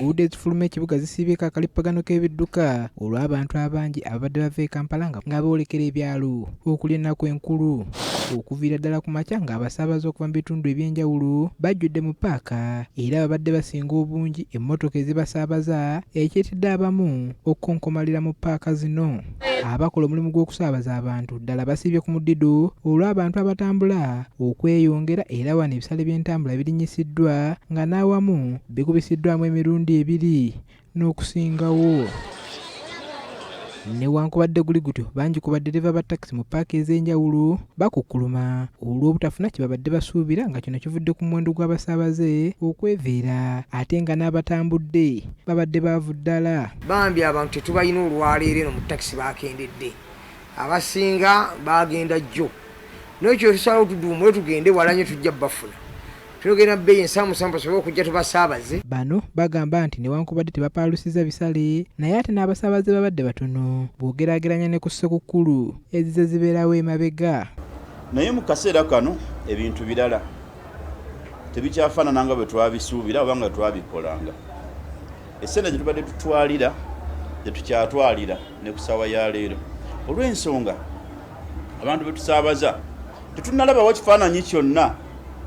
enguudo ezifuluma ekibuga zisibyeko akalippagano k'ebidduka olw'abantu abangi ababadde bava e Kampala nga boolekera ebyalo okuli ennaku enkulu okuviira ddala ku makya ng'abasaabaze okuva mu bitundu ebyenjawulo bajjudde mu Ppaaka era babadde basinga obungi emmotoka ezibasaabaza ekyetidde abamu okukonkomalira mu Ppaaka zino. Abakola omulimu gw'okusaabaza abantu ddala basibye ku muddido olw'abantu abatambula okweyongera era wano ebisale by'entambula birinyisiddwa nga n'awamu bikubisiddwamu emirundi 2 n'okusingawo. Newankubadde guli gutyo bangi ku baddereeva ba takisi mu Ppaaka ez'enjawulo bakukkuluma olw'obutafuna kye babadde basuubira nga kino kivudde ku muwendo gw'abasaabaze okweveera ate nga n'abatambudde babadde baavu ddala. Bambi abantu tetubalina olwaleero eno mu takisi bakendedde, abasinga bagenda jjo n'ekyo tusalawo tuduumule tugende wala nnyo tujja bafuna tuyogera bbeeyi ensaamusaamu basobole okujja tubasaabaze. Bano bagamba nti newankubadde tebapaalusiza bisale naye ate n'abasaabaze babadde batono bw'ogeraageranya ne ku ssekukkulu ezize zibeerawo emabega. Naye mu kaseera kano ebintu birala tebikyafaanana nga bwe twabisuubira oba nga twabikolanga. Essente gye tubadde tutwalira tetukyatwalira ne ku ssaawa ya leero olw'ensonga abantu be tusaabaza tetunnalabawo kifaananyi kyonna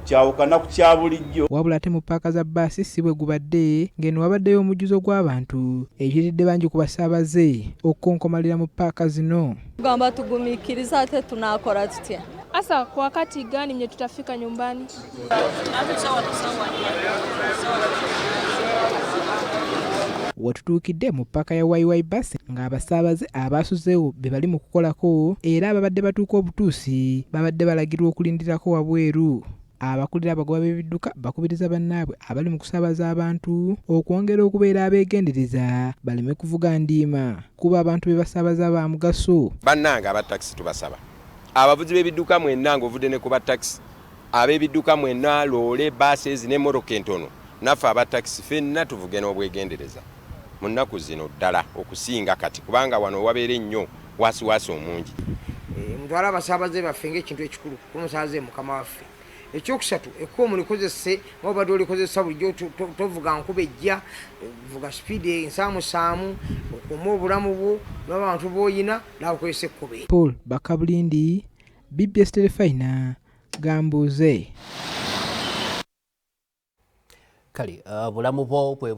kyawukana ku kya bulijjo. Wabula ate mu Ppaaka za Bbaasi si bwe gubadde ng'eno wabaddeyo omujjuzo gw'abantu ekitidde bangi ku basaabaze okukonkomalira mu Ppaaka zino. Gamba tugumiikiriza ate tunakola tutya? Asa kwa wakati gani mnye tutafika nyumbani? Watutuukidde mu Ppaaka ya Bbaasi ng'abasaabaze abaasuzeewo be bali mu kukolako era ababadde batuuka obutuusi babadde balagirwa okulindirako wabweru. Abakulira abagoba b'ebidduka bakubiriza bannaabwe abali mu kusaabaza abantu okwongera okubeera abeegendereza baleme kuvuga ndiima kuba abantu be basaabaza ba mugaso. Bannange abatakisi tubasaba abavuzi b'ebidduka mwenna ng'ovudde ne ku batakisi ab'ebidduka mwenna loole bbaasi ezi n'emmotoka entono naffe abatakisi ffenna tuvuge n'obwegendereza mu nnaku zino ddala okusinga kati kubanga wano wabeera ennyo waasiwaasi omungi. Mutwala abasaabaze baffe ng'ekintu ekikulu kumusaabaze mukama waffe. Ekyokusatu ekkubo likozese ng'obadde olikozesa bulijjo tovuga nkuba ejja vuga sipiidi ensaamusaamu okuuma obulamu bwo n'abantu b'oyina n'abakozesa ekkubo. Paul Bakabulindi, BBS Telefina, Gambuuze. Kale bulamu bwo bwe